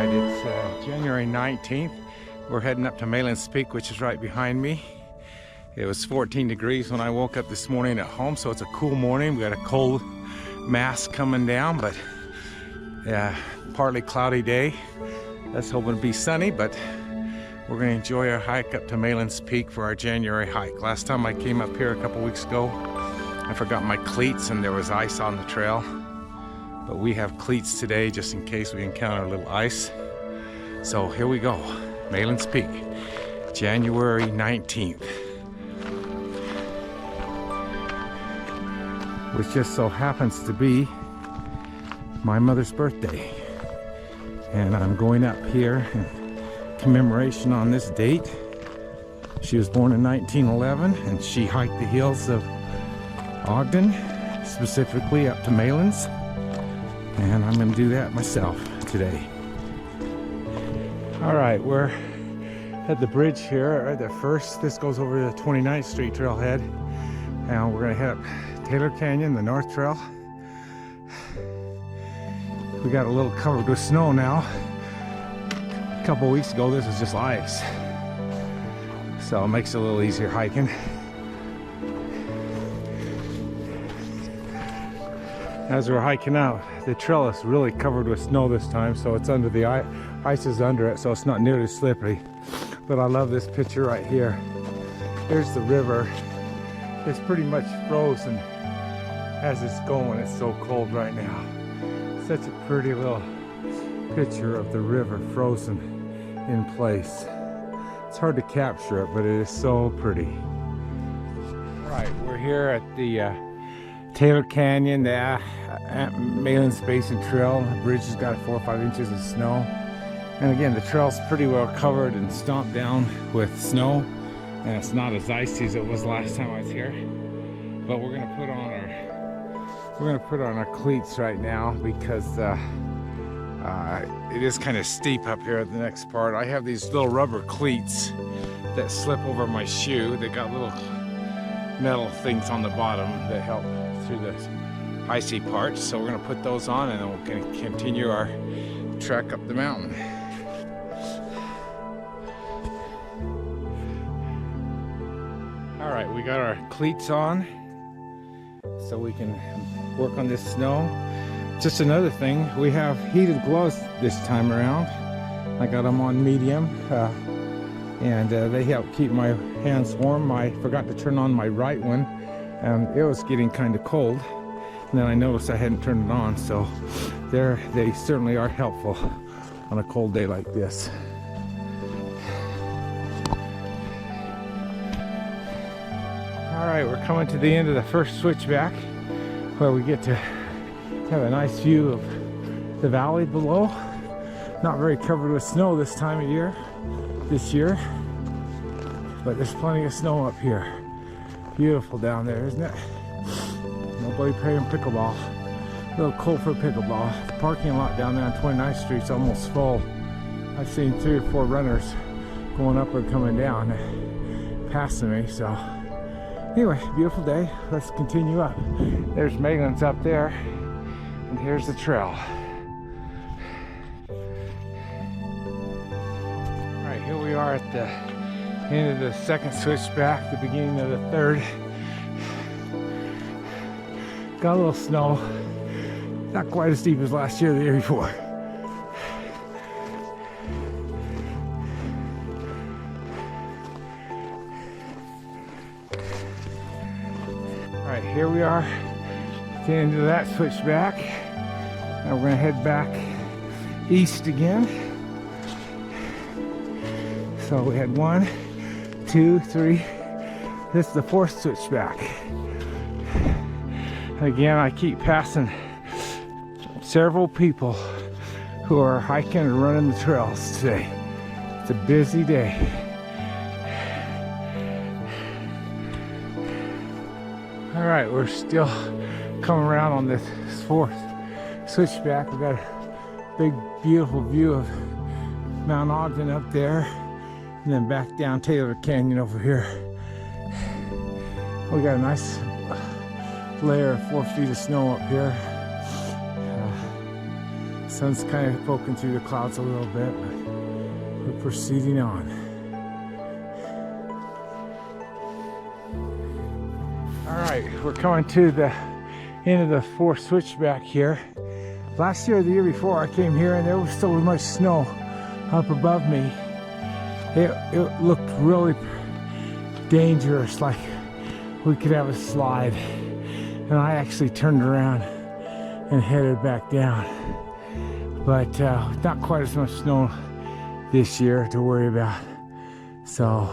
right, it's January 19th. We're heading up to Malans Peak, which is right behind me. It was 14 degrees when I woke up this morning at home, so it's a cool morning. We got a cold mass coming down, but partly cloudy day. Let's hope it'll be sunny, but we're going to enjoy our hike up to Malans Peak for our January hike. Last time I came up here a couple weeks ago, I forgot my cleats and there was ice on the trail. But we have cleats today just in case we encounter a little ice. So here we go, Malans Peak, January 19th. Which just so happens to be my mother's birthday. And I'm going up here in commemoration on this date. She was born in 1911 and she hiked the hills of Ogden, specifically up to Malans. And I'm going to do that myself today. All right, we're at the bridge here at the first. This goes over the 29th Street trailhead. And we're going to head up Taylor Canyon, the North Trail. We got a little covered with snow now. A couple weeks ago, this was just ice. So it makes it a little easier hiking. As we're hiking out, the trail is really covered with snow this time, so it's under the ice is under it, so it's not nearly slippery. But I love this picture right here. Here's the river. It's pretty much frozen as it's going. It's so cold right now. Such a pretty little picture of the river frozen in place. It's hard to capture it, but it is so pretty. All right, we're here at the Taylor Canyon, the Malans Basin Trail. The bridge has got 4 or 5 inches of snow. And again, the trail's pretty well covered and stomped down with snow. And it's not as icy as it was last time I was here. But we're gonna put on our cleats right now because it is kind of steep up here at the next part. I have these little rubber cleats that slip over my shoe. They got little metal things on the bottom that help through the icy parts. So we're gonna put those on and then we're gonna continue our trek up the mountain. All right, we got our cleats on so we can work on this snow. Just another thing, we have heated gloves this time around. I got them on medium and they help keep my hands warm. I forgot to turn on my right one and it was getting kind of cold. And then I noticed I hadn't turned it on, so they certainly are helpful on a cold day like this. All right, we're coming to the end of the first switchback where we get to have a nice view of the valley below. Not very covered with snow this time of year, this year, but there's plenty of snow up here. Beautiful down there, isn't it? Nobody playing pickleball. A little cold for pickleball. The parking lot down there on 29th Street is almost full. I've seen 3 or 4 runners going up or coming down, passing me, so. Anyway, beautiful day. Let's continue up. There's Malans up there, and here's the trail. All right, here we are at the end of the second switchback, the beginning of the third. Got a little snow. Not quite as deep as last year or the year before. All right, here we are at the end of that switchback. Now we're gonna head back east again. So we had 1, 2, 3. This is the 4th switchback. Again, I keep passing several people who are hiking and running the trails today. It's a busy day. All right, we're still coming around on this 4th switchback. We got a big, beautiful view of Mount Ogden up there, and then back down Taylor Canyon over here. We got a nice layer of 4 feet of snow up here. Sun's kind of poking through the clouds a little bit, but we're proceeding on. All right, we're coming to the end of the fourth switchback here. Last year or the year before, I came here and there was so much snow up above me. It looked really dangerous, like we could have a slide. And I actually turned around and headed back down. But not quite as much snow this year to worry about. So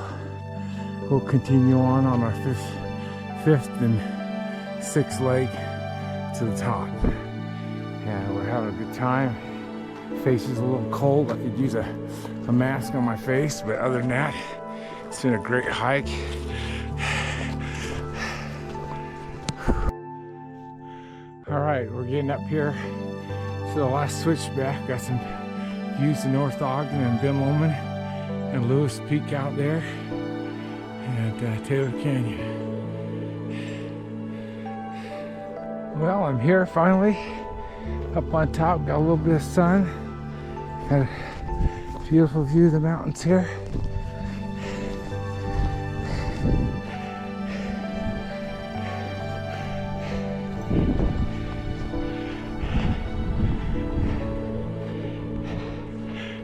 we'll continue on our fifth and sixth leg to the top. And we're having a good time. Face is a little cold. I could use a mask on my face, but other than that, it's been a great hike. All right, we're getting up here to the last switchback. Got some views of North Ogden and Ben Lomond and Malans Peak out there, and Taylor Canyon. Well, I'm here finally, up on top. Got a little bit of sun. Got a beautiful view of the mountains here.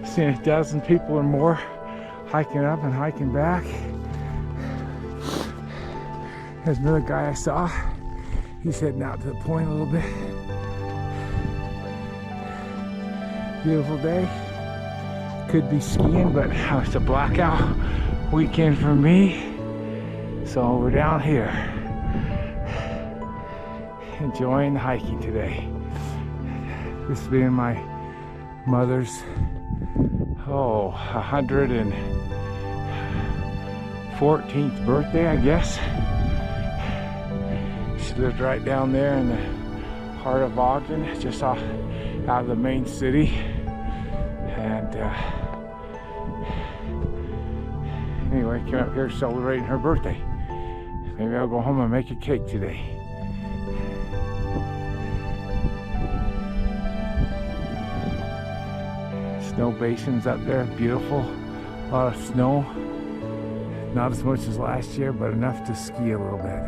Seen a dozen people or more hiking up and hiking back. There's another guy I saw. He's heading out to the point a little bit. Beautiful day. Could be skiing, but it's a blackout weekend for me. So we're down here enjoying the hiking today. This being my mother's 114th birthday, I guess. She lived right down there in the heart of Ogden, just out of the main city. And anyway, came up here celebrating her birthday. Maybe I'll go home and make a cake today. Snow basins up there, beautiful. A lot of snow. Not as much as last year, but enough to ski a little bit.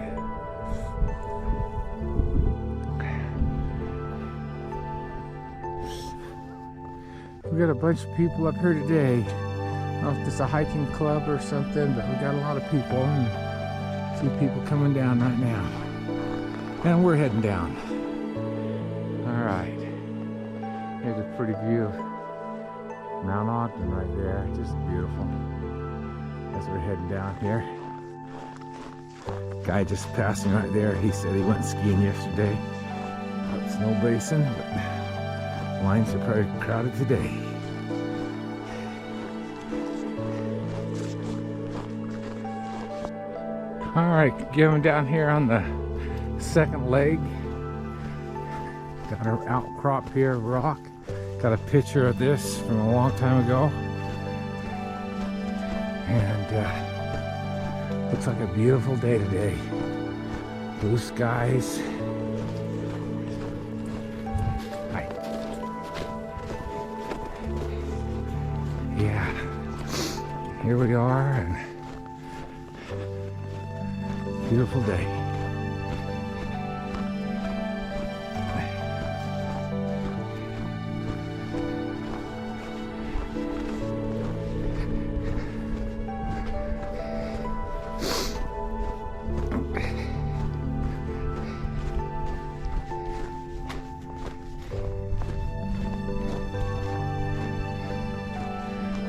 We got a bunch of people up here today. I don't know if it's a hiking club or something, but we got a lot of people, and a few people coming down right now. And we're heading down. All right. Here's a pretty view. Mount Ogden right there, just beautiful. As we're heading down here. Guy just passing right there, he said he went skiing yesterday. Snow basin, but lines are pretty crowded today. All right, getting down here on the second leg. Got an outcrop here of rock. Got a picture of this from a long time ago, and looks like a beautiful day today. Blue skies. Hi. Yeah, here we are, and beautiful day.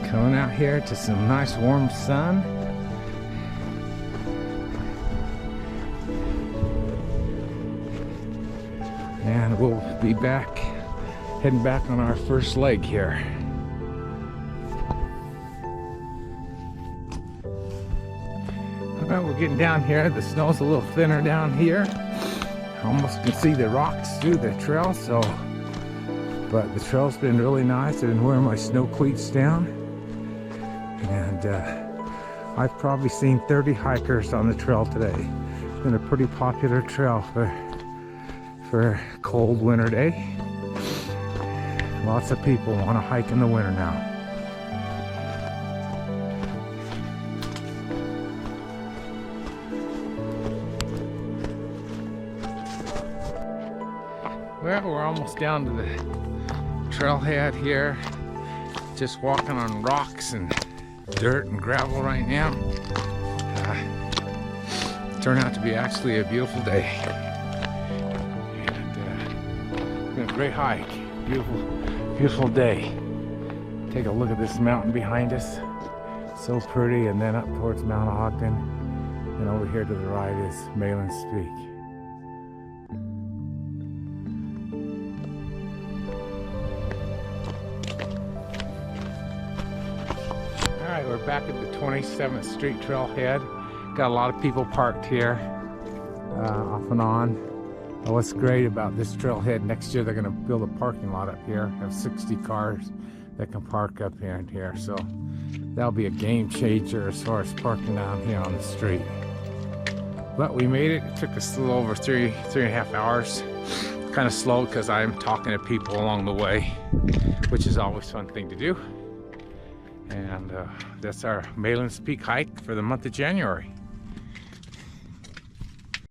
Coming out here to some nice warm sun. And we'll be back, heading back on our first leg here. Well, we're getting down here. The snow's a little thinner down here. Almost can see the rocks through the trail, but the trail's been really nice. I've been wearing my snow cleats down. And I've probably seen 30 hikers on the trail today. It's been a pretty popular trail for a cold winter day. Lots of people want to hike in the winter now. Well, we're almost down to the trailhead here. Just walking on rocks and dirt and gravel right now. Turned out to be actually a beautiful day. And, a great hike. Beautiful day. Take a look at this mountain behind us. So pretty. And then up towards Mount Ogden. And over here to the right is Malans Peak. Alright, we're back at the 27th Street trailhead. Got a lot of people parked here, off and on. And what's great about this trailhead, next year they're going to build a parking lot up here. Have 60 cars that can park up here and here. So that'll be a game changer as far as parking down here on the street. But we made it. It took us a little over three and a half hours. Kind of slow because I'm talking to people along the way, which is always a fun thing to do. And that's our Malans Peak hike for the month of January.